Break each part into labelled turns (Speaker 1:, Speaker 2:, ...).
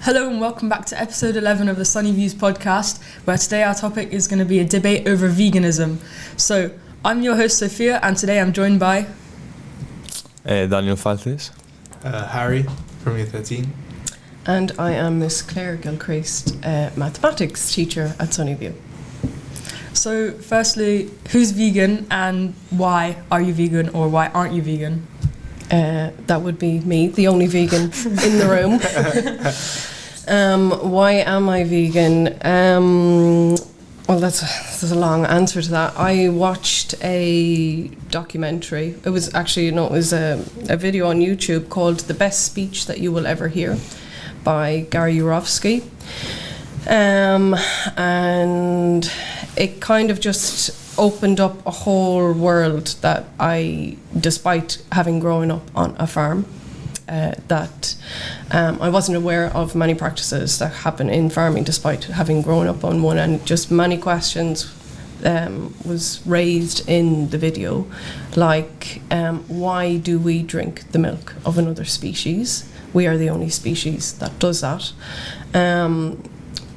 Speaker 1: Hello and welcome back to episode 11 of the Sunny Views podcast, where today our topic is going to be a debate over veganism. So, I'm your host Sofia, and today I'm joined by...
Speaker 2: Daniel Falces.
Speaker 3: Harry from Year 13.
Speaker 4: And I am Miss Claire Gilchrest, mathematics teacher at Sunnyview.
Speaker 1: So, firstly, who's vegan and why are you vegan, or why aren't you vegan?
Speaker 4: That would be me, the only vegan in the room. Why am I vegan? Well, there's a long answer to that. I watched a documentary. It was actually, a video on YouTube called "The Best Speech That You Will Ever Hear" by Gary Yourofsky. And it kind of just opened up a whole world that I, despite having grown up on a farm, that I wasn't aware of many practices that happen in farming despite having grown up on one, and just many questions was raised in the video, like why do we drink the milk of another species? We are the only species that does that.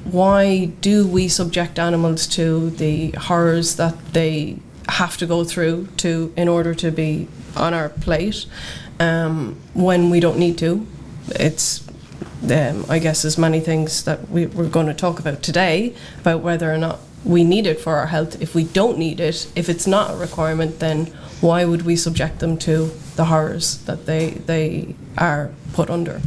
Speaker 4: Why do we subject animals to the horrors that they have to go through in order to be on our plate when we don't need to? It's, I guess, as many things that we're going to talk about today, about whether or not we need it for our health. If we don't need it, if it's not a requirement, then why would we subject them to the horrors that they are put under?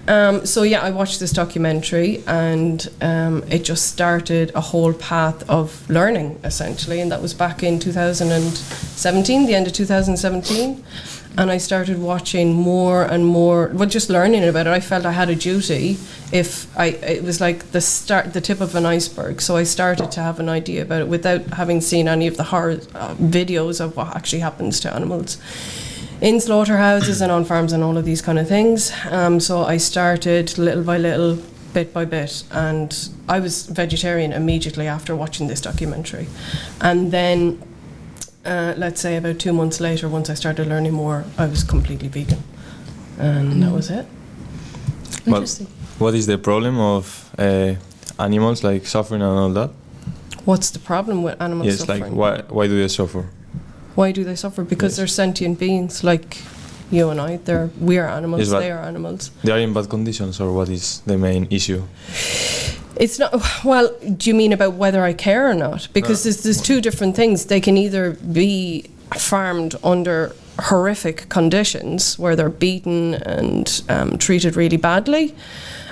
Speaker 4: I watched this documentary, and it just started a whole path of learning, essentially, and that was back in 2017, the end of 2017, and I started watching more and more, just learning about it. I felt I had a duty. It was like the tip of an iceberg, so I started to have an idea about it without having seen any of the horror videos of what actually happens to animals in slaughterhouses and on farms and all of these kind of things. So I started little by little, bit by bit, and I was vegetarian immediately after watching this documentary. And then, let's say about 2 months later, once I started learning more, I was completely vegan. And that was it.
Speaker 1: Interesting.
Speaker 2: What is the problem of animals, like suffering and all that?
Speaker 4: What's the problem with animals suffering?
Speaker 2: Like why do they suffer?
Speaker 4: Why do they suffer? Because they're sentient beings like you and I. We are animals, they are animals.
Speaker 2: They are in bad conditions, or what is the main issue?
Speaker 4: It's not, well, do you mean about whether I care or not? Because there's two different things. They can either be farmed under horrific conditions where they're beaten and treated really badly.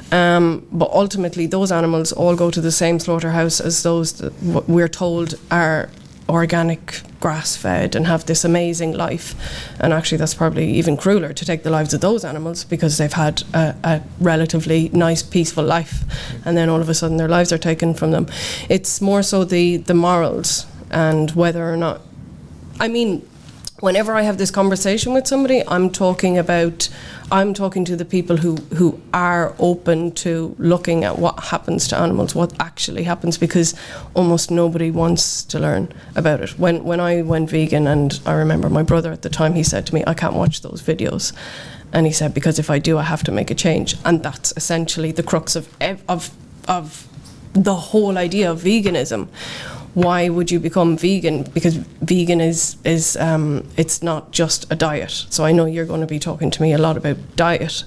Speaker 4: But ultimately, those animals all go to the same slaughterhouse as those that we're told are organic, grass-fed and have this amazing life. And actually that's probably even crueler, to take the lives of those animals because they've had a relatively nice, peaceful life, and then all of a sudden their lives are taken from them. It's more so the morals and whether or not... I mean, whenever I have this conversation with somebody, I'm talking to the people who are open to looking at what happens to animals, what actually happens, because almost nobody wants to learn about it. When I went vegan, and I remember my brother at the time, he said to me, I can't watch those videos. And he said, because if I do, I have to make a change. And that's essentially the crux of the whole idea of veganism. Why would you become vegan? Because vegan is it's not just a diet. So I know you're going to be talking to me a lot about diet,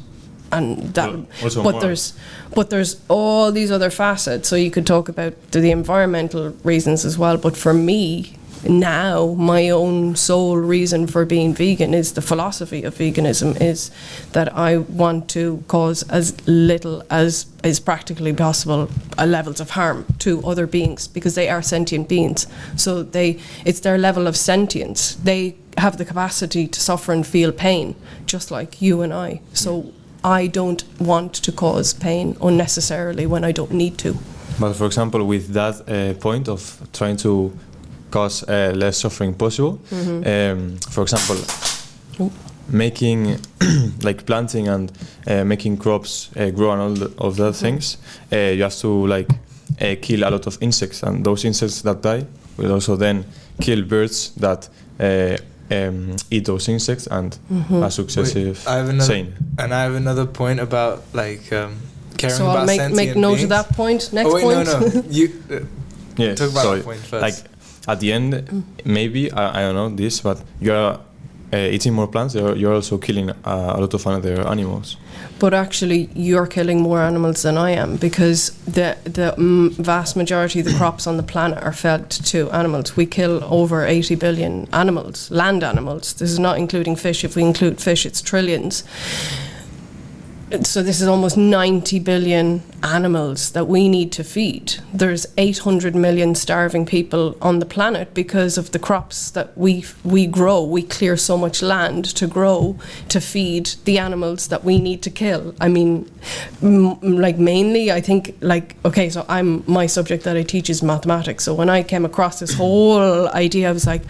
Speaker 4: and that. But there's all these other facets. So you could talk about the environmental reasons as well. But for me now, my own sole reason for being vegan is the philosophy of veganism is that I want to cause as little as is practically possible levels of harm to other beings, because they are sentient beings. So it's their level of sentience. They have the capacity to suffer and feel pain, just like you and I. So I don't want to cause pain unnecessarily when I don't need to.
Speaker 2: But for example, with that point of trying to cause less suffering possible, for example, making like planting and making crops grow and all of that things, you have to kill a lot of insects, and those insects that die will also then kill birds that eat those insects, and a successive chain.
Speaker 3: And I have another point about caring
Speaker 4: So
Speaker 3: about
Speaker 4: I'll make
Speaker 3: sentient
Speaker 4: note
Speaker 3: beings.
Speaker 4: of that point. Next
Speaker 3: oh, wait,
Speaker 4: point.
Speaker 3: no. You
Speaker 2: Yeah.
Speaker 3: talk about
Speaker 2: So
Speaker 3: that point first.
Speaker 2: like at the end, maybe I don't know this, but you're eating more plants. You're also killing a lot of other animals.
Speaker 4: But actually, you're killing more animals than I am, because the vast majority of the crops on the planet are fed to animals. We kill over 80 billion animals, land animals. This is not including fish. If we include fish, it's trillions. So this is almost 90 billion animals that we need to feed. There's 800 million starving people on the planet because of the crops that we grow. We clear so much land to grow, to feed the animals that we need to kill. I mean, like mainly, I think, like, okay, so my subject that I teach is mathematics. So when I came across this whole idea, I was like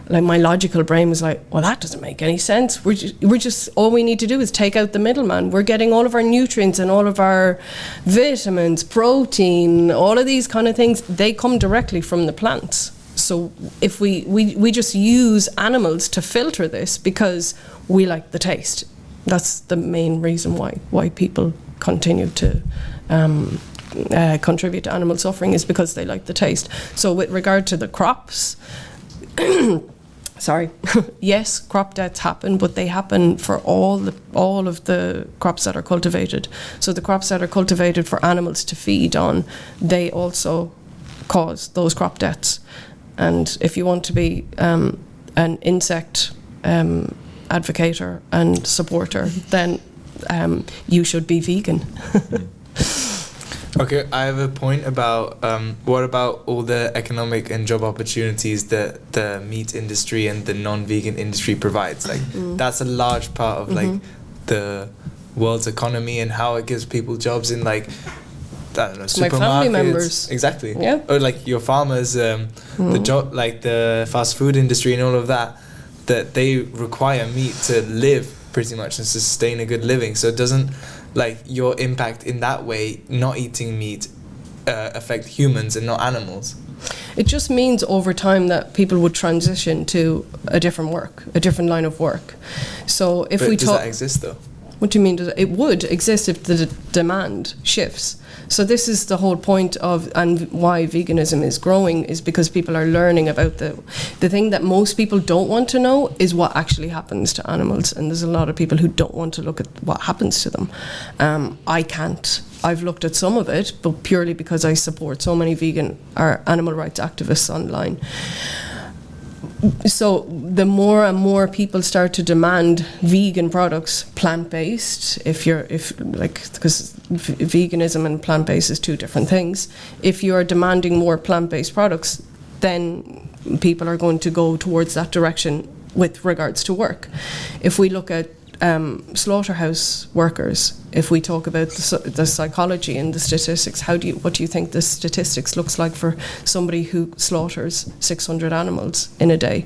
Speaker 4: my logical brain was like, well, that doesn't make any sense. We're just all we need to do is take out the middleman. We're getting all of our nutrients and all of our vitamins, protein, all of these kind of things. They come directly from the plants. So if we just use animals to filter this because we like the taste. That's the main reason why people continue to contribute to animal suffering, is because they like the taste. So with regard to the crops, sorry, yes, crop deaths happen, but they happen for all of the crops that are cultivated. So the crops that are cultivated for animals to feed on, they also cause those crop deaths. And if you want to be an insect advocator and supporter, then you should be vegan.
Speaker 3: Okay, I have a point about what about all the economic and job opportunities that the meat industry and the non-vegan industry provides? Like that's a large part of like the world's economy, and how it gives people jobs in, like, I don't know, supermarkets.
Speaker 4: My family members.
Speaker 3: Exactly.
Speaker 4: Yeah.
Speaker 3: Or like your farmers, the job, like the fast food industry and all of that they require meat to live pretty much and sustain a good living. So it doesn't, like, your impact in that way, not eating meat, affect humans and not animals.
Speaker 4: It just means over time that people would transition to a different line of work. So if we
Speaker 3: does
Speaker 4: talk,
Speaker 3: that exist though?
Speaker 4: what do you mean? It would exist if the demand shifts. So this is the whole point of, and why veganism is growing, is because people are learning about the thing that most people don't want to know is what actually happens to animals. And there's a lot of people who don't want to look at what happens to them. I can't. I've looked at some of it, but purely because I support so many vegan or animal rights activists online. So the more and more people start to demand vegan products, plant-based, because veganism and plant-based is two different things. If you are demanding more plant-based products, then people are going to go towards that direction with regards to work. If we look at slaughterhouse workers, if we talk about the psychology and the statistics, what do you think the statistics looks like for somebody who slaughters 600 animals in a day?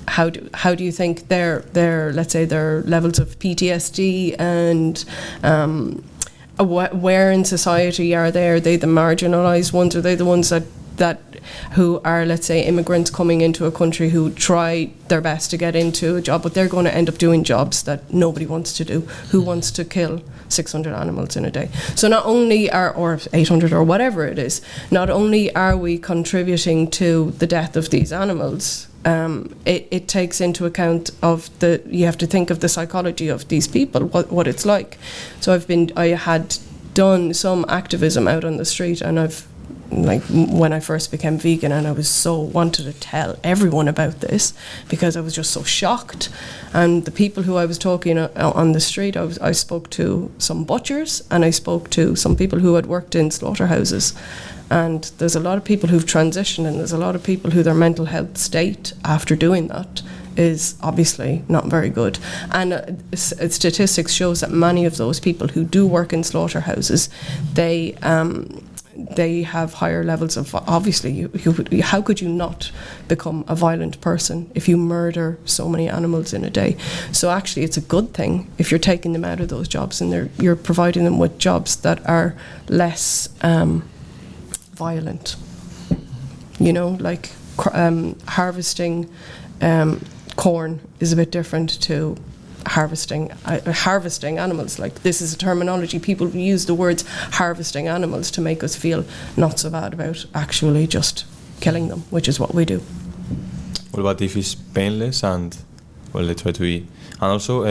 Speaker 4: How do you think their let's say their levels of PTSD and where in society are they? Are they the marginalised ones? Are they the ones that who are, let's say, immigrants coming into a country who try their best to get into a job, but they're going to end up doing jobs that nobody wants to do? Who wants to kill 600 animals in a day? So not only or 800 or whatever it is, not only are we contributing to the death of these animals, it takes into account of you have to think of the psychology of these people, what it's like. So I had done some activism out on the street, and like when I first became vegan, and I was so wanted to tell everyone about this because I was just so shocked. And the people who I was talking on the street, I spoke to some butchers, and I spoke to some people who had worked in slaughterhouses. And there's a lot of people who've transitioned, and there's a lot of people who their mental health state after doing that is obviously not very good. And statistics shows that many of those people who do work in slaughterhouses, they have higher levels of, obviously, how could you not become a violent person if you murder so many animals in a day? So actually it's a good thing if you're taking them out of those jobs and you're providing them with jobs that are less violent. You know, like harvesting corn is a bit different to harvesting animals. Like, this is a terminology, people use the words harvesting animals to make us feel not so bad about actually just killing them, which is what we do.
Speaker 2: What about if it's painless and, well, they try to eat? And also,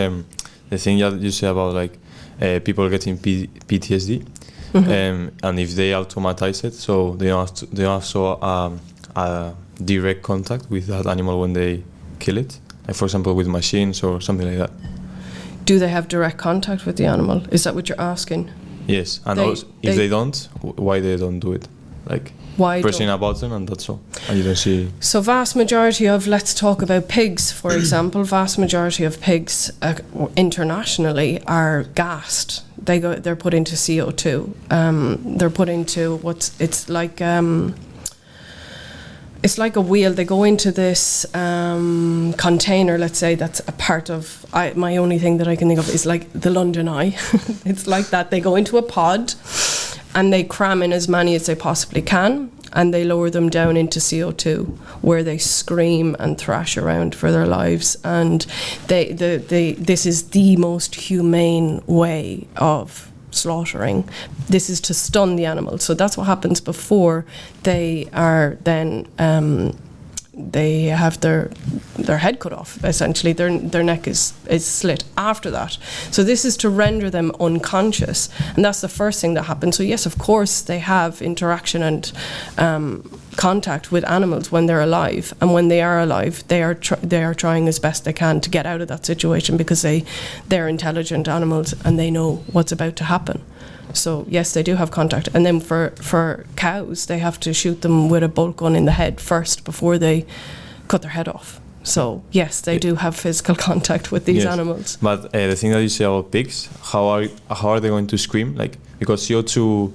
Speaker 2: the thing that you say about, like, people getting PTSD, and if they automatize it, so they don't have a direct contact with that animal when they kill it, like, for example, with machines or something like that.
Speaker 4: Do they have direct contact with the animal? Is that what you're asking?
Speaker 2: Yes, and also, if they don't, why they don't do it? Like,
Speaker 4: why
Speaker 2: pressing a button and that's all, and you don't see.
Speaker 4: So vast majority of, let's talk about pigs, for example. Vast majority of pigs internationally are gassed. They're put into CO2. They're put into it's like a wheel. They go into this container, let's say, that's a part of, my only thing that I can think of is like the London Eye. It's like that. They go into a pod and they cram in as many as they possibly can, and they lower them down into CO2, where they scream and thrash around for their lives. And this is the most humane way of slaughtering. This is to stun the animal. So that's what happens before they are then they have their head cut off, essentially. Their neck is slit after that. So this is to render them unconscious, and that's the first thing that happens. So yes, of course, they have interaction and contact with animals when they're alive, and when they are alive, they are trying as best they can to get out of that situation, because they're intelligent animals and they know what's about to happen. So yes, they do have contact. And then for cows, they have to shoot them with a bolt gun in the head first before they cut their head off. So yes, they do have physical contact with these animals.
Speaker 2: But the thing that you say about pigs, how are they going to scream? Like, because CO2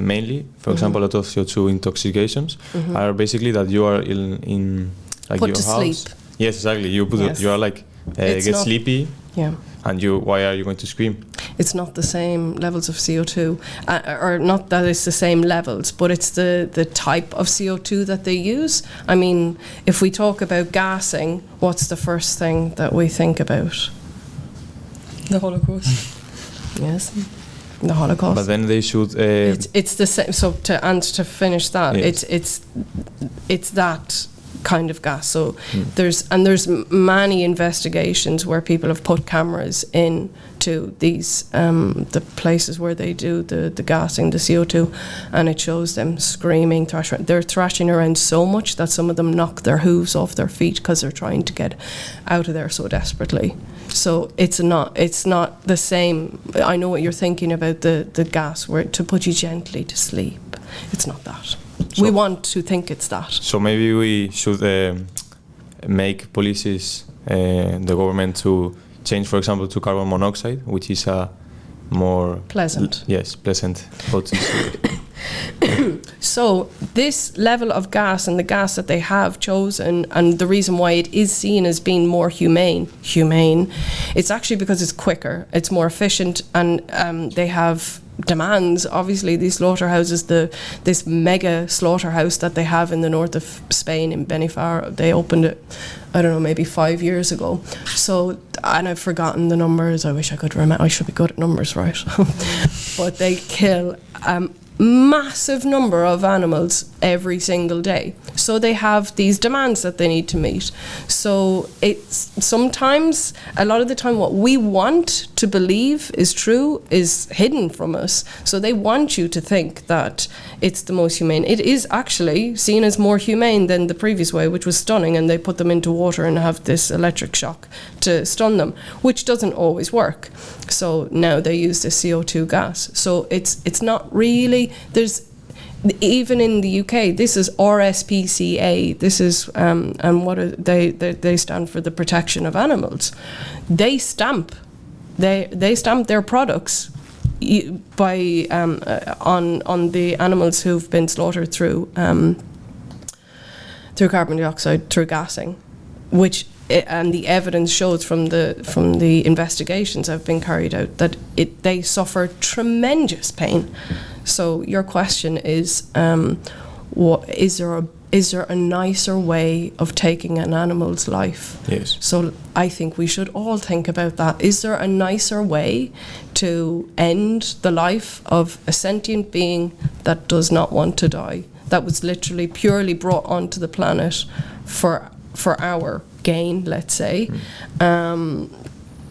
Speaker 2: mainly, for example, a lot of CO2 intoxications are basically that you are in like
Speaker 4: put
Speaker 2: your
Speaker 4: to
Speaker 2: house.
Speaker 4: Sleep.
Speaker 2: Yes, exactly. You are like get sleepy.
Speaker 4: Yeah.
Speaker 2: And why are you going to scream?
Speaker 4: It's not the same levels of CO2, or not that it's the same levels, but it's the type of CO2 that they use. I mean, if we talk about gassing, what's the first thing that we think about?
Speaker 1: The Holocaust.
Speaker 4: Yes, the Holocaust.
Speaker 2: But then they should.
Speaker 4: It's the same. So to finish that,
Speaker 2: yes.
Speaker 4: it's that kind of gas. So there's many investigations where people have put cameras into these the places where they do the gassing, the CO2, and it shows them screaming, thrashing. They're thrashing around so much that some of them knock their hooves off their feet because they're trying to get out of there so desperately. So it's not the same. I know what you're thinking about, the gas, where to put you gently to sleep. It's not that. So we want to think it's that. So
Speaker 2: maybe we should make policies, the government, to change, for example, to carbon monoxide, which is a more
Speaker 4: pleasant.
Speaker 2: Yes, pleasant.
Speaker 4: So this level of gas and the gas that they have chosen, and the reason why it is seen as being more humane, it's actually because it's quicker, it's more efficient, and they have demands. Obviously, these slaughterhouses, this mega slaughterhouse that they have in the north of Spain, in Benifar, they opened it, I don't know, maybe 5 years ago. So, and I've forgotten the numbers. I wish I could remember. I should be good at numbers, right? But they kill massive number of animals every single day. So they have these demands that they need to meet. So it's sometimes, a lot of the time, what we want to believe is true is hidden from us. So they want you to think that it's the most humane. It is actually seen as more humane than the previous way, which was stunning, and they put them into water and have this electric shock to stun them, which doesn't always work. So now they use this CO2 gas. So it's not really, there's, even in the UK, this is RSPCA. This is and what are they stand for, the protection of animals. They stamp their products by on the animals who've been slaughtered through carbon dioxide, through gassing, which and the evidence shows from the investigations that have been carried out that they suffer tremendous pain. So your question is, what is there is there a nicer way of taking an animal's life?
Speaker 2: Yes.
Speaker 4: So I think we should all think about that. Is there a nicer way to end the life of a sentient being that does not want to die? That was literally purely brought onto the planet for our gain, let's say.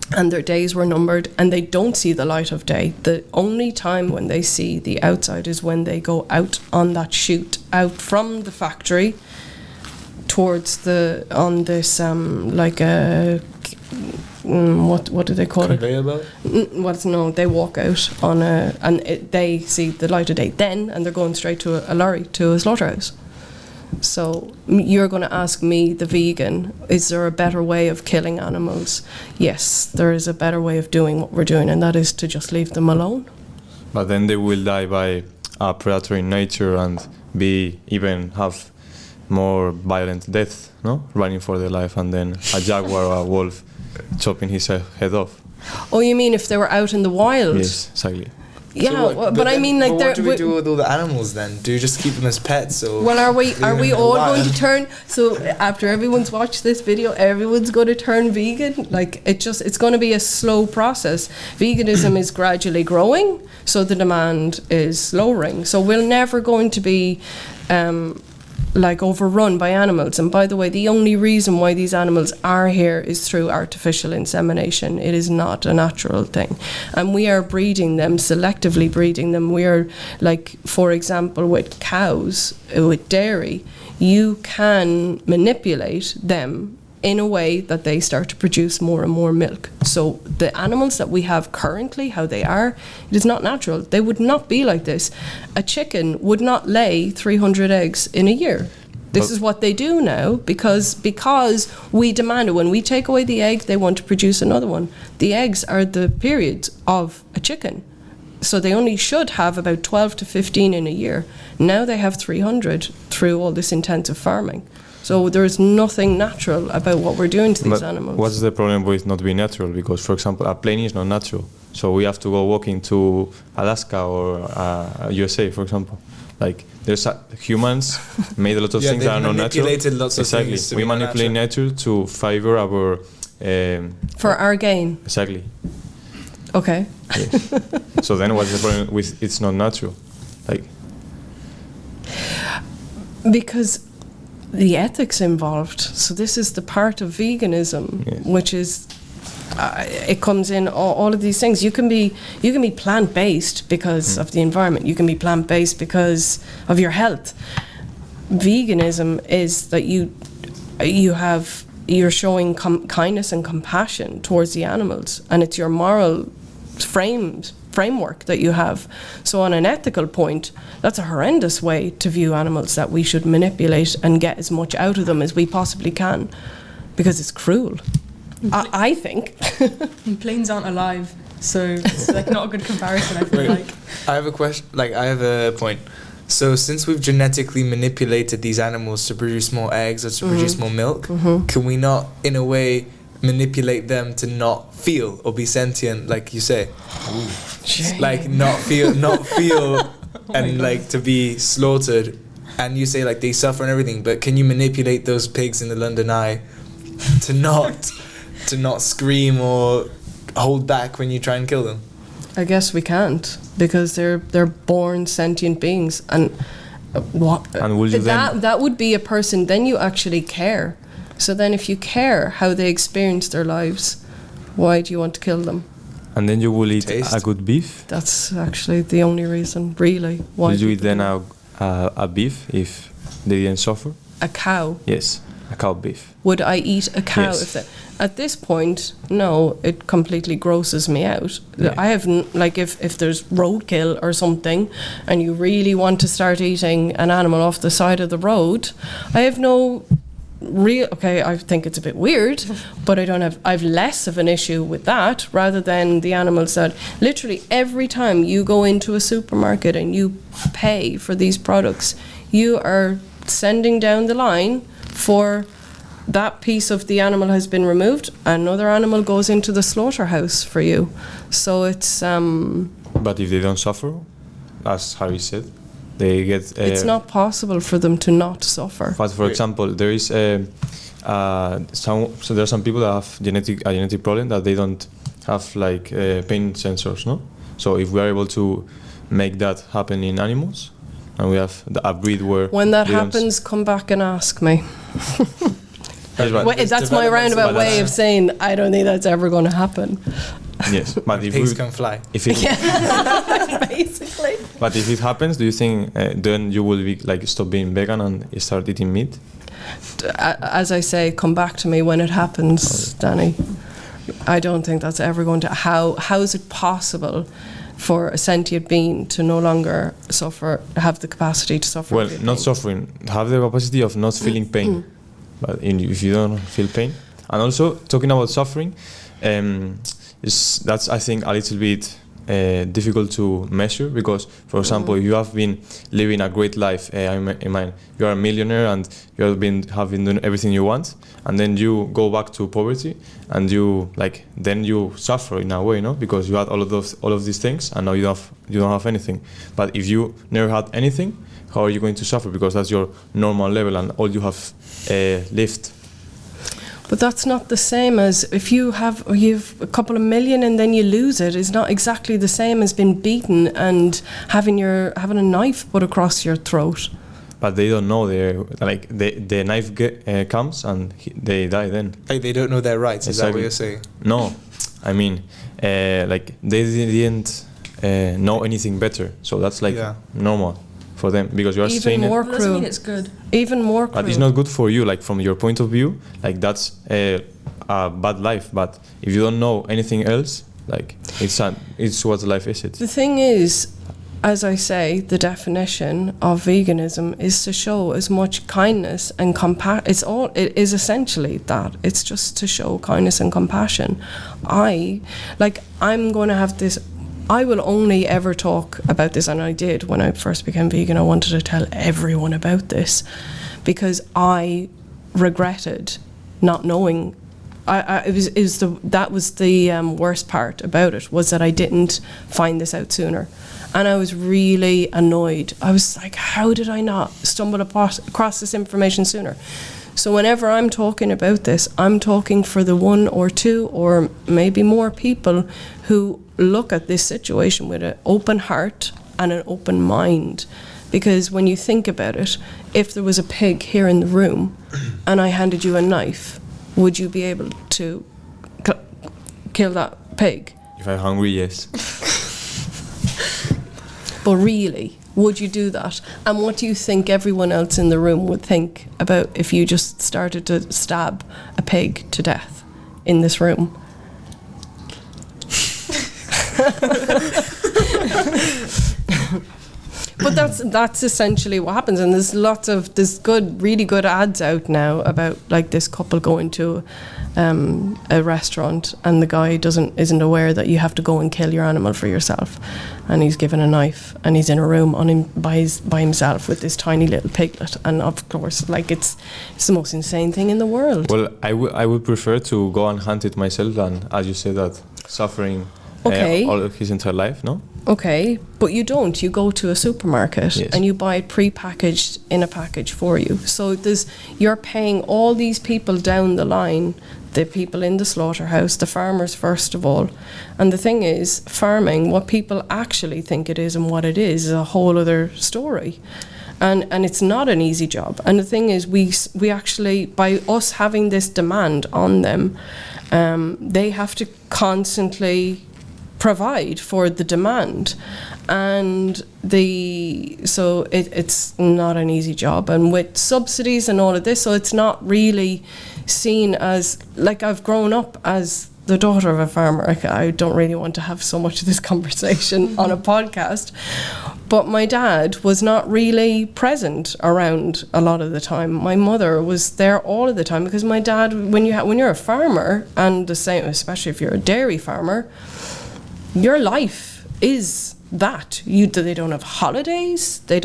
Speaker 4: And their days were numbered, and they don't see the light of day. The only time when they see the outside is when they go out on that chute, out from the factory towards what do they call
Speaker 3: Conveyor belt?
Speaker 4: No, they walk out on they see the light of day then, and they're going straight to a lorry, to a slaughterhouse. So you're going to ask me, the vegan, is there a better way of killing animals? Yes, there is a better way of doing what we're doing, and that is to just leave them alone.
Speaker 2: But then they will die by a predator in nature and even have more violent death, no? Running for their life, and then a jaguar or a wolf chopping his head off.
Speaker 4: Oh, you mean if they were out in the wild?
Speaker 2: Yes, exactly.
Speaker 4: Yeah,
Speaker 3: So
Speaker 4: but I mean, like,
Speaker 3: what do we do with all the animals then? Do you just keep them as pets? Or
Speaker 4: well, are we all going to
Speaker 3: wild?
Speaker 4: turn? So after everyone's watched this video, everyone's going to turn vegan. Like, it's going to be a slow process. Veganism is gradually growing, so the demand is lowering. So we're never going to be overrun by animals. And by the way, the only reason why these animals are here is through artificial insemination. It is not a natural thing. And we are breeding them, selectively breeding them. We are, like, for example, with cows, with dairy, you can manipulate them in a way that they start to produce more and more milk. So the animals that we have currently, how they are, it is not natural. They would not be like this. A chicken would not lay 300 eggs in a year. This is what they do now because we demand it. When we take away the egg, they want to produce another one. The eggs are the periods of a chicken. So they only should have about 12 to 15 in a year. Now they have 300 through all this intensive farming. So there is nothing natural about what we're doing to these animals.
Speaker 2: What's the problem with not being natural? Because, for example, a plane is not natural. So we have to go walking to Alaska or USA, for example. Like, humans made a lot of things that are not natural.
Speaker 3: Manipulated lots of things.
Speaker 2: We manipulate nature to favor our...
Speaker 4: for our gain.
Speaker 2: Exactly.
Speaker 4: Okay.
Speaker 2: Yes. So then what's the problem with it's not natural? Like...
Speaker 4: Because the ethics involved. So this is the part of veganism, which is it comes in all of these things. You can be plant-based because of the environment. You can be plant-based because of your health. Veganism is that you're showing kindness and compassion towards the animals, and it's your moral framework that you have. So on an ethical point, that's a horrendous way to view animals, that we should manipulate and get as much out of them as we possibly can, because it's cruel. I think.
Speaker 1: And planes aren't alive, so it's like not a good comparison, I feel like.
Speaker 3: I have a question. I have a point. So since we've genetically manipulated these animals to produce more eggs or to produce more milk, can we not, in a way, manipulate them to not feel or be sentient, like you say? Like not feel and like to be slaughtered, and you say like they suffer and everything, but can you manipulate those pigs in the London Eye to not scream or hold back when you try and kill them?
Speaker 4: I guess we can't, because they're born sentient beings, and what?
Speaker 2: And will you
Speaker 4: that would be a person. Then you actually care. So then, if you care how they experience their lives, why do you want to kill them?
Speaker 2: And then you will eat
Speaker 3: Taste.
Speaker 2: a good beef?
Speaker 4: That's actually the only reason, really. Why
Speaker 2: Will you eat
Speaker 4: people
Speaker 2: then
Speaker 4: do
Speaker 2: a beef if they didn't suffer?
Speaker 4: a cow?
Speaker 2: Yes, a cow beef.
Speaker 4: Would I eat a cow
Speaker 2: Yes.
Speaker 4: if that? At this point, no, it completely grosses me out.
Speaker 2: Yeah.
Speaker 4: I have if there's roadkill or something, and you really want to start eating an animal off the side of the road, I have no real. Okay, I think it's a bit weird, but I've less of an issue with that rather than the animals that literally every time you go into a supermarket and you pay for these products, you are sending down the line for. That piece of the animal has been removed, another animal goes into the slaughterhouse for you. So it's
Speaker 2: But if they don't suffer, as Harry said, they get.
Speaker 4: It's not possible for them to not suffer.
Speaker 2: But for example, there is so there are some people that have a genetic problem that they don't have like pain sensors, no. So if we are able to make that happen in animals, and we have a breed where
Speaker 4: when that happens, come back and ask me. That's my roundabout way of saying I don't think that's ever going to happen.
Speaker 2: Yes, but if
Speaker 3: pigs can fly.
Speaker 2: If it,
Speaker 4: basically.
Speaker 2: But if it happens, do you think then you will be like stop being vegan and start eating meat?
Speaker 4: As I say, come back to me when it happens, Danny. I don't think that's ever going to. How is it possible for a sentient being to no longer have the capacity to suffer?
Speaker 2: Well, not suffering, have the capacity of not feeling pain. But if you don't feel pain, and also talking about suffering, that's I think a little bit difficult to measure, because, for example, if you have been living a great life, I mean, you are a millionaire and you have been doing everything you want, and then you go back to poverty, and then you suffer in a way, no? Because you had all of these things, and now you don't have anything. But if you never had anything, how are you going to suffer? Because that's your normal level and all you have lived.
Speaker 4: But that's not the same as if you've a couple of million and then you lose it. It's not exactly the same as being beaten and having a knife put across your throat.
Speaker 2: But they don't know. The knife comes and they die then.
Speaker 3: Like they don't know their rights. Is that what you're saying?
Speaker 2: No, I mean, they didn't know anything better. So that's normal for them, because you are saying
Speaker 4: even more
Speaker 1: cruel. Doesn't mean it's good. Even more cruel.
Speaker 2: But it's not good for you. Like from your point of view, like that's a bad life. But if you don't know anything else, like it's what life is.
Speaker 4: The thing is, as I say, the definition of veganism is to show as much kindness and compassion. It is essentially that. It's just to show kindness and compassion. I'm going to have this. I will only ever talk about this, and I did when I first became vegan. I wanted to tell everyone about this because I regretted not knowing. That was the worst part about it, was that I didn't find this out sooner. And I was really annoyed. I was like, how did I not stumble across this information sooner? So whenever I'm talking about this, I'm talking for the one or two or maybe more people who look at this situation with an open heart and an open mind. Because when you think about it, if there was a pig here in the room and I handed you a knife, would you be able to kill that pig?
Speaker 2: If I'm hungry, yes.
Speaker 4: But really, would you do that? And what do you think everyone else in the room would think about if you just started to stab a pig to death in this room? But that's essentially what happens, and there's really good ads out now about like this couple going to a restaurant, and the guy isn't aware that you have to go and kill your animal for yourself, and he's given a knife and he's in a room by himself with this tiny little piglet, and of course like it's the most insane thing in the world.
Speaker 2: Well, I would prefer to go and hunt it myself than, as you say, that suffering all of his entire life, no?
Speaker 4: Okay, but you don't. You go to a supermarket,
Speaker 2: yes,
Speaker 4: and you buy it pre-packaged in a package for you. So you're paying all these people down the line, the people in the slaughterhouse, the farmers first of all. And the thing is, farming, what people actually think it is and what it is a whole other story. And it's not an easy job. And the thing is, we actually, by us having this demand on them, they have to constantly provide for the demand, and so it's not an easy job, and with subsidies and all of this, so it's not really seen as, like, I've grown up as the daughter of a farmer. I don't really want to have so much of this conversation on a podcast, but my dad was not really present around a lot of the time. My mother was there all of the time, because my dad, when you're a farmer, and the same, especially if you're a dairy farmer, your life is that. They don't have holidays. They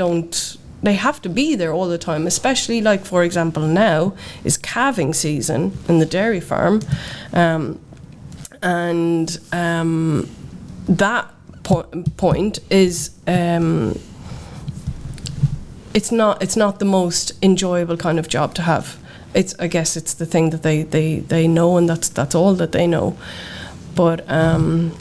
Speaker 4: have to be there all the time, especially, like, for example, now is calving season in the dairy farm. That point is it's not the most enjoyable kind of job to have. I guess it's the thing that they know, and that's all that they know. But I'm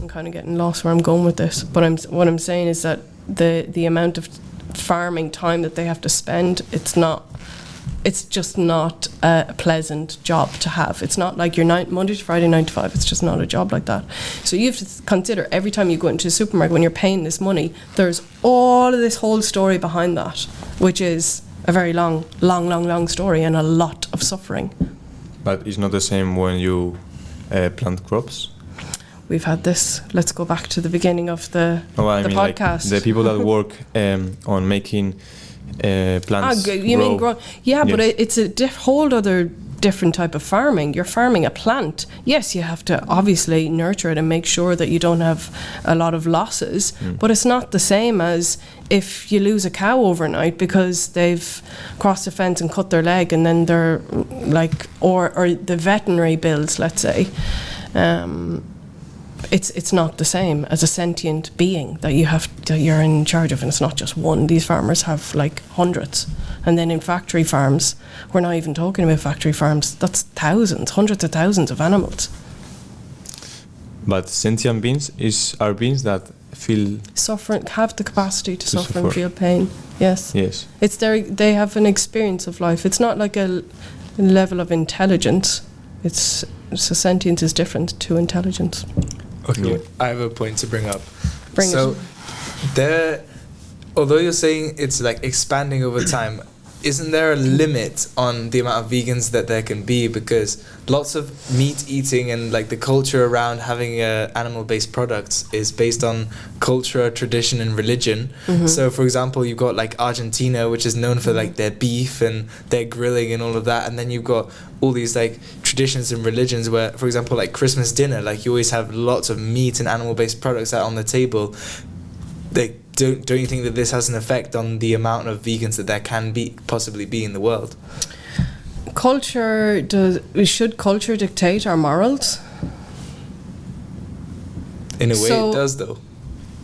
Speaker 4: kind of getting lost where I'm going with this. But what I'm saying is that the amount of farming time that they have to spend, it's just not a pleasant job to have. It's not like your Monday to Friday 9 to 5. It's just not a job like that. So you have to consider every time you go into a supermarket, when you're paying this money, there's all of this whole story behind that, which is a very long story and a lot of suffering.
Speaker 2: But it's not the same when you plant crops?
Speaker 4: We've had this. Let's go back to the beginning of the podcast.
Speaker 2: Like the people that work on making plants grow.
Speaker 4: Yeah, yes. But it's a whole other different type of farming. You're farming a plant. Yes, you have to obviously nurture it and make sure that you don't have a lot of losses, but it's not the same as if you lose a cow overnight because they've crossed the fence and cut their leg, and then they're like, or the veterinary bills, let's say. It's not the same as a sentient being that you're in charge of, and it's not just one. These farmers have like hundreds, and then in factory farms, we're not even talking about factory farms. That's thousands, hundreds of thousands of animals.
Speaker 2: But sentient beings are beings that feel
Speaker 4: suffering, have the capacity to suffer and feel pain. Yes.
Speaker 2: Yes.
Speaker 4: It's they have an experience of life. It's not like a level of intelligence. So sentience is different to intelligence.
Speaker 3: Okay, yeah. I have a point to bring up. Although you're saying it's like expanding over time, isn't there a limit on the amount of vegans that there can be? Because lots of meat eating and like the culture around having animal-based products is based on culture, tradition, and religion. Mm-hmm. So, for example, you've got like Argentina, which is known for like their beef and their grilling and all of that, and then you've got all these like traditions and religions where, for example, like Christmas dinner, like you always have lots of meat and animal-based products out on the table. Don't you think that this has an effect on the amount of vegans that there can possibly be in the world?
Speaker 4: Should culture dictate our morals?
Speaker 3: In a way it does, though.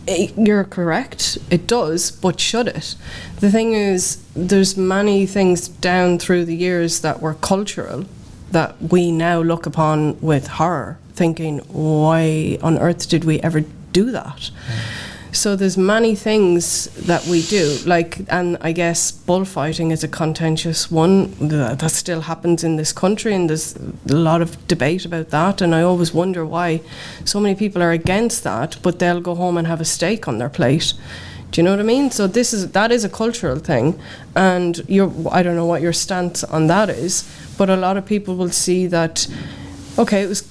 Speaker 4: You're correct, it does, but should it? The thing is, there's many things down through the years that were cultural that we now look upon with horror, thinking, why on earth did we ever do that? So there's many things that we do, and I guess bullfighting is a contentious one that still happens in this country, and there's a lot of debate about that, and I always wonder why so many people are against that, but they'll go home and have a steak on their plate. Do you know what I mean? So that is a cultural thing, and I don't know what your stance on that is, but a lot of people will see that, okay, it was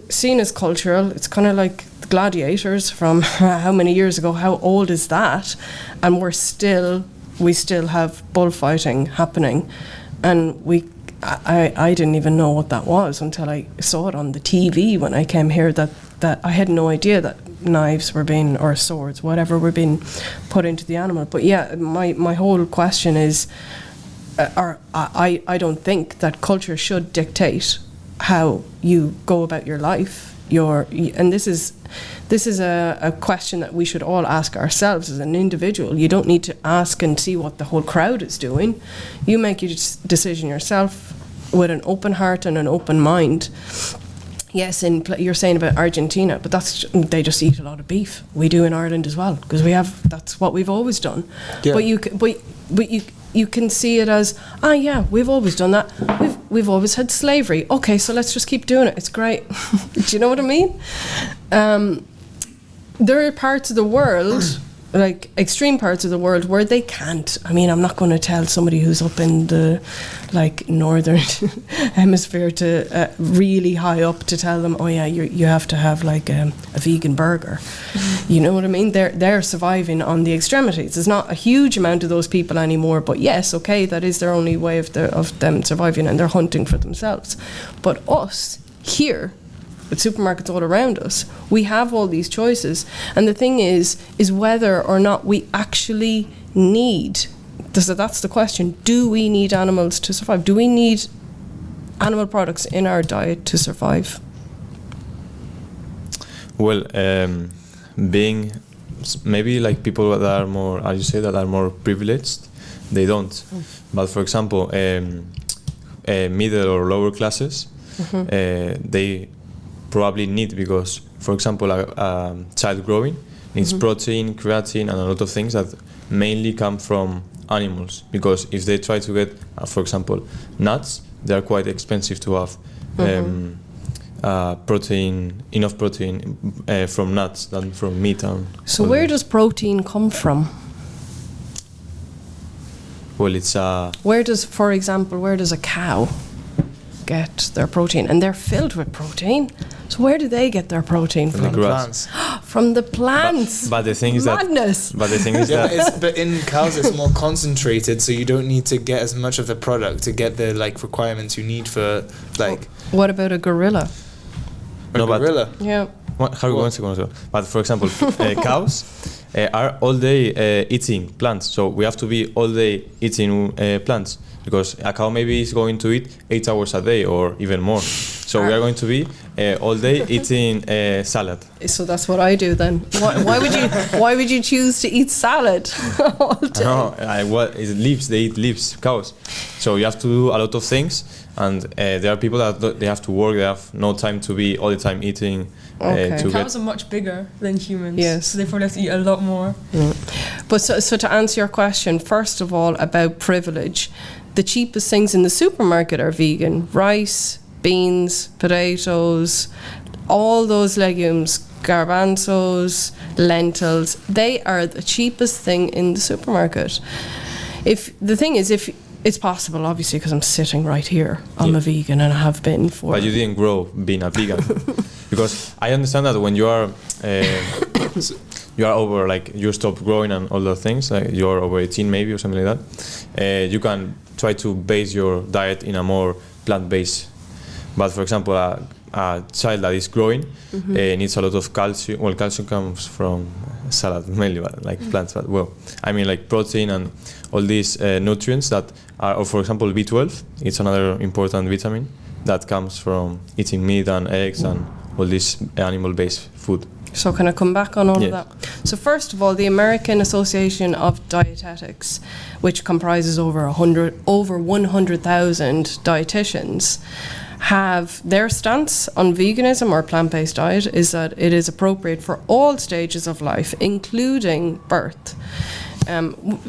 Speaker 4: seen as cultural. It's kind of like gladiators from how many years ago, how old is that? And we still have bullfighting happening, and I didn't even know what that was until I saw it on the TV when I came here, that I had no idea that knives were being, or swords, whatever, were being put into the animal. But yeah, my whole question is, I don't think that culture should dictate how you go about your life. And this is a question that we should all ask ourselves as an individual. You don't need to ask and see what the whole crowd is doing. You make your decision yourself with an open heart and an open mind. Yes, you're saying about Argentina, but they just eat a lot of beef. We do in Ireland as well, because that's what we've always done. Yeah. But you can see it as, yeah, we've always done that. We've always had slavery. Okay, so let's just keep doing it. It's great. Do you know what I mean? There are parts of the world, like extreme parts of the world, where they can't. I mean, I'm not going to tell somebody who's up in the northern hemisphere to really high up to tell them, oh yeah, you have to have a vegan burger. Mm-hmm. You know what I mean? They're surviving on the extremities. There's not a huge amount of those people anymore, but yes, okay, that is their only way of them surviving, and they're hunting for themselves. But us here, with supermarkets all around us, we have all these choices, and the thing is whether or not we actually need. So that's the question. Do we need animals to survive? Do we need animal products in our diet to survive?
Speaker 2: Well, being maybe like people that are more, as you say, that are more privileged, they don't. But for example, middle or lower classes, they probably need, because for example a child growing needs protein, creatine, and a lot of things that mainly come from animals, because if they try to get for example nuts, they are quite expensive to have enough protein from nuts than from meat.
Speaker 4: So where does protein come from?
Speaker 2: Well, it's
Speaker 4: where does a cow get their protein? And they're filled with protein. So where do they get their protein from?
Speaker 2: the grass.
Speaker 4: From the plants.
Speaker 2: But the thing is
Speaker 4: Madness.
Speaker 2: but the thing is
Speaker 3: but in cows it's more concentrated, so you don't need to get as much of the product to get the like requirements you need for like.
Speaker 4: What about a gorilla?
Speaker 3: Gorilla?
Speaker 4: Yeah.
Speaker 2: One second. But for example, cows are all day eating plants, so we have to be all day eating plants, because a cow maybe is going to eat 8 hours a day or even more. So we are going to be all day eating salad.
Speaker 4: So that's what I do then. Why would you choose to eat salad all day?
Speaker 2: No, it's leaves. They eat leaves, cows. So you have to do a lot of things, and there are people that they have to work. They have no time to be all the time eating.
Speaker 1: Cows are much bigger than humans.
Speaker 4: Yes.
Speaker 1: So they probably have to eat a lot more.
Speaker 4: But so to answer your question, first of all, about privilege, the cheapest things in the supermarket are vegan: rice, beans, potatoes, all those legumes, garbanzos, lentils. They are the cheapest thing in the supermarket. If it's possible, obviously, because I'm sitting right here, I'm a vegan and I have been for.
Speaker 2: But you didn't grow being a vegan, because I understand that when you are over, like you stop growing and all those things, like you're over 18 maybe or something like that, you can try to base your diet in a more plant-based. But for example, a child that is growing needs a lot of calcium. Well, calcium comes from salad mainly, but like plants. But well, I mean like protein and all these nutrients that are, or for example, B12. It's another important vitamin that comes from eating meat and eggs and all this animal-based food.
Speaker 4: So can I come back on all of that? So first of all, the American Association of Dietetics, which comprises over 100,000 dietitians, have their stance on veganism or plant-based diet is that it is appropriate for all stages of life, including birth,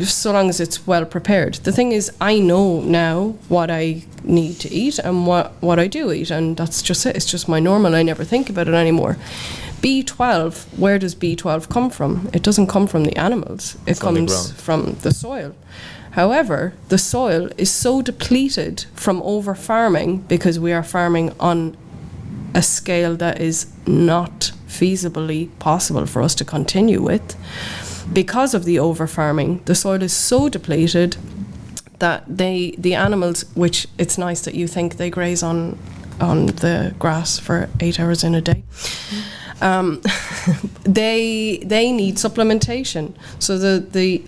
Speaker 4: so long as it's well prepared. The thing is, I know now what I need to eat and what I do eat, and that's just it. It's just my normal. I never think about it anymore. B12, where does B12 come from? It doesn't come from the animals. It comes from the soil. However, the soil is so depleted from over-farming, because we are farming on a scale that is not feasibly possible for us to continue with. Because of the over-farming, the soil is so depleted that the animals, which it's nice that you think they graze on the grass for 8 hours in a day, they need supplementation. So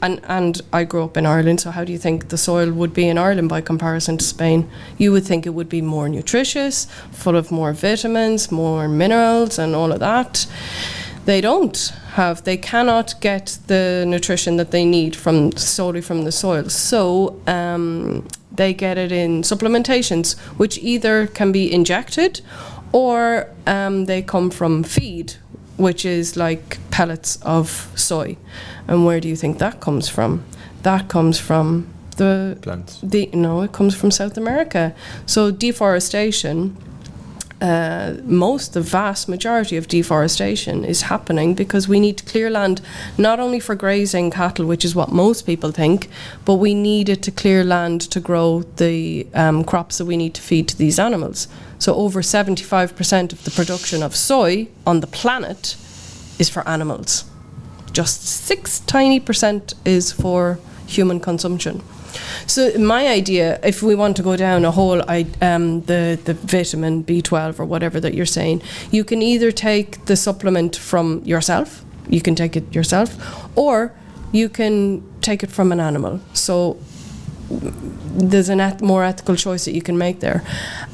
Speaker 4: and I grew up in Ireland, so how do you think the soil would be in Ireland by comparison to Spain? You would think it would be more nutritious, full of more vitamins, more minerals and all of that. They cannot get the nutrition that they need solely from the soil. So they get it in supplementations, which either can be injected or they come from feed, which is like pellets of soy. And where do you think that comes from? That comes from the
Speaker 2: plants.
Speaker 4: It comes from South America. So deforestation, the vast majority of deforestation is happening because we need to clear land, not only for grazing cattle, which is what most people think, but we need it to clear land to grow the crops that we need to feed to these animals. So over 75% of the production of soy on the planet is for animals. Just 6 tiny % is for human consumption. So my idea, if we want to go down a whole, the vitamin B12 or whatever that you're saying, you can either take the supplement from yourself, you can take it yourself, or you can take it from an animal. So there's a more ethical choice that you can make there.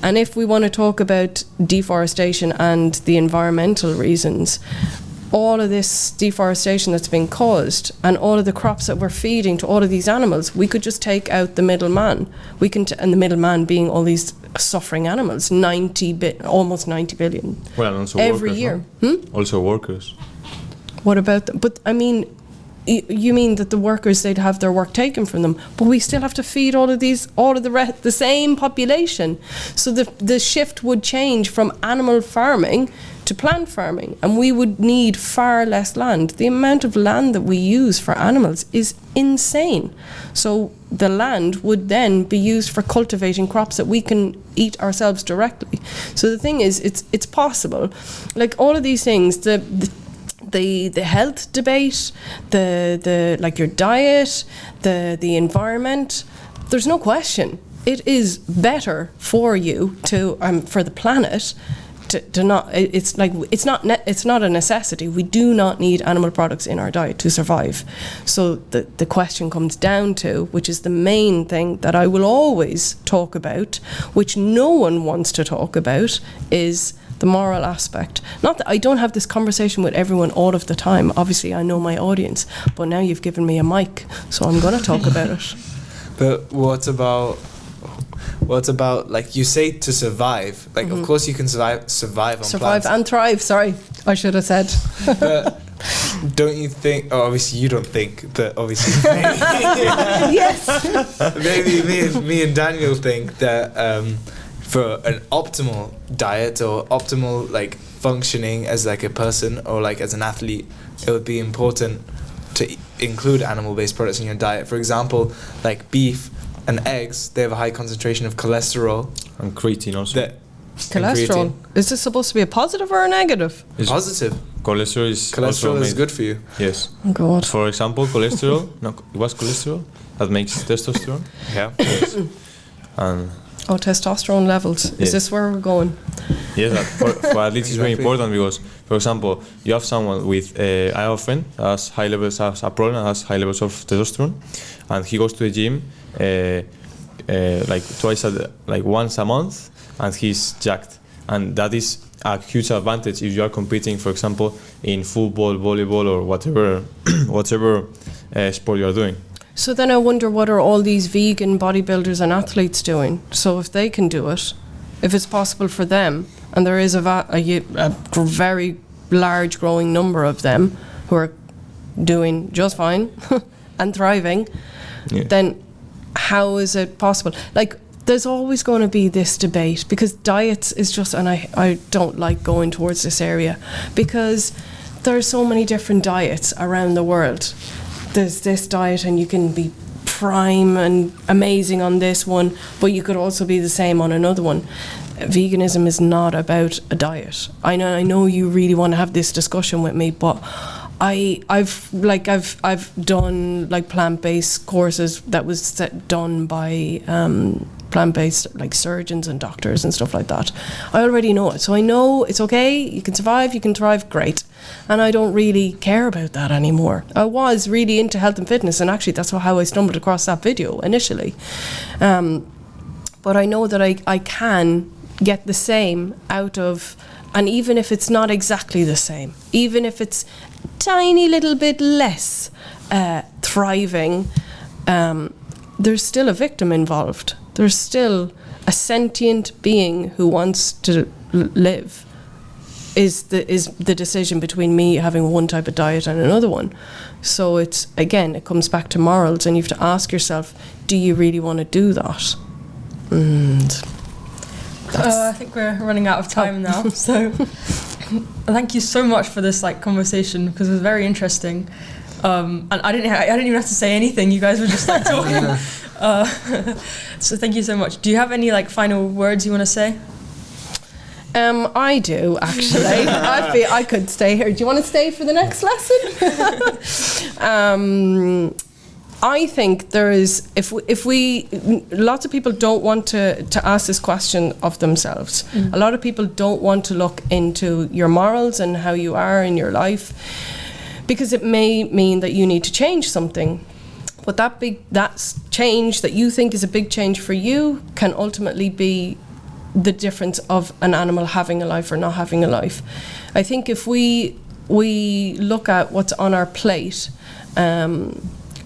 Speaker 4: And if we want to talk about deforestation and the environmental reasons, all of this deforestation that's being caused and all of the crops that we're feeding to all of these animals, we could just take out the middleman. And the middleman being all these suffering animals, almost 90 billion
Speaker 2: Well, and also
Speaker 4: every
Speaker 2: workers,
Speaker 4: year.
Speaker 2: no? Also workers.
Speaker 4: What about them? But I mean, you mean that the workers, they'd have their work taken from them, but we still have to feed all of the same population. So the shift would change from animal farming to plant farming, and we would need far less land. The amount of land that we use for animals is insane. So the land would then be used for cultivating crops that we can eat ourselves directly. So the thing is, it's possible. Like all of these things, the health debate, the like your diet, the environment, there's no question. It is better for you to for the planet to not. It's not a necessity. We do not need animal products in our diet to survive. So the question comes down to, which is the main thing that I will always talk about, which no one wants to talk about, is the moral aspect. Not that I don't have this conversation with everyone all of the time. Obviously, I know my audience, but now you've given me a mic, so I'm going to talk about it.
Speaker 3: But what about like you say to survive? Like of course you can survive on
Speaker 4: Survive
Speaker 3: plants.
Speaker 4: and thrive. Sorry, I should have said.
Speaker 3: But don't you think? Oh, obviously you don't think, but obviously
Speaker 4: Yes.
Speaker 3: maybe me and Daniel think that for an optimal diet or optimal like functioning as like a person or like as an athlete, it would be important to include animal-based products in your diet. For example, like beef and eggs, they have a high concentration of cholesterol
Speaker 2: And creatine also.
Speaker 4: Cholesterol. Is this supposed to be a positive or a negative?
Speaker 2: It's
Speaker 3: Positive.
Speaker 2: Cholesterol is also
Speaker 3: Cholesterol is
Speaker 2: made-
Speaker 3: good for you.
Speaker 2: Yes.
Speaker 4: Oh God.
Speaker 2: For example, cholesterol. No, it was cholesterol that makes testosterone.
Speaker 3: Yeah.
Speaker 2: And
Speaker 4: Oh, testosterone levels. Is
Speaker 2: Yes.
Speaker 4: this where we're going?
Speaker 2: yes, that for athletes it's very
Speaker 3: Exactly.
Speaker 2: important because, for example, you have someone with I have a friend that has high levels, has a problem, has high levels of testosterone, and he goes to the gym like once a month, and he's jacked, and that is a huge advantage if you are competing, for example, in football, volleyball, or whatever sport you are doing.
Speaker 4: So then I wonder, what are all these vegan bodybuilders and athletes doing? So if they can do it, if it's possible for them, and there is a very large growing number of them who are doing just fine and thriving,
Speaker 2: Yeah.
Speaker 4: then how is it possible? Like, there's always going to be this debate, because diets is just, and I don't like going towards this area, because there are so many different diets around the world. There's this diet and you can be prime and amazing on this one, but you could also be the same on another one. Veganism is not about a diet. I know you really want to have this discussion with me, but I've done like plant-based courses that was done by plant-based like surgeons and doctors and stuff like that. I already know it, so I know it's okay. You can survive, you can thrive, great. And I don't really care about that anymore. I was really into health and fitness, and actually that's how I stumbled across that video initially. But I know that I can get the same out of, and even if it's not exactly the same, even if it's tiny little bit less thriving, there's still a victim involved. There's still a sentient being who wants to live. Is the decision between me having one type of diet and another one. So it comes back to morals, and you have to ask yourself, do you really want to do that? And
Speaker 1: I think we're running out of time now. So thank you so much for this conversation, because it was very interesting. And I didn't even have to say anything. You guys were just talking. So thank you so much. Do you have any final words you want to say?
Speaker 4: I do, actually. I feel I could stay here. Do you want to stay for the next lesson? I think there is, if we lots of people don't want to ask this question of themselves. A lot of people don't want to look into your morals and how you are in your life, because it may mean that you need to change something. But that change that you think is a big change for you can ultimately be the difference of an animal having a life or not having a life. I think if we we look at what's on our plate and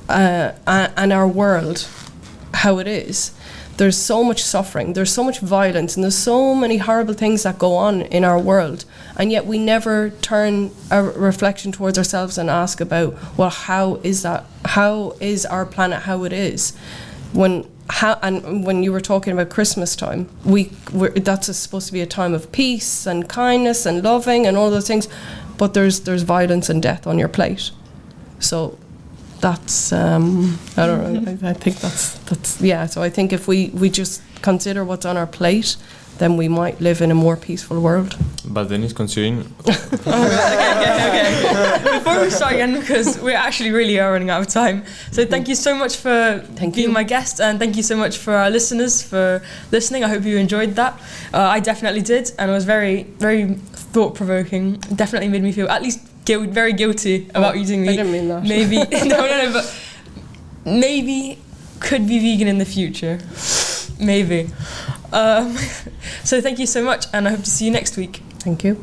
Speaker 4: our world, how it is, there's so much suffering, there's so much violence, and there's so many horrible things that go on in our world, and yet we never turn a reflection towards ourselves and ask about, well, how is our planet how it is? When you were talking about Christmas time, that's supposed to be a time of peace and kindness and loving and all those things, but there's violence and death on your plate. So that's I don't know. I think that's yeah. So I think if we just consider what's on our plate, then we might live in a more peaceful world.
Speaker 2: But then it's considering.
Speaker 1: Okay. Before we start again, because we actually really are running out of time. So thank you so much for being my guest, and thank you so much for our listeners for listening. I hope you enjoyed that. I definitely did, and it was very, very thought-provoking. It definitely made me feel at least very guilty about eating meat.
Speaker 4: I didn't mean that.
Speaker 1: Maybe no, but maybe could be vegan in the future. Maybe. So thank you so much, and I hope to see you next week.
Speaker 4: Thank you.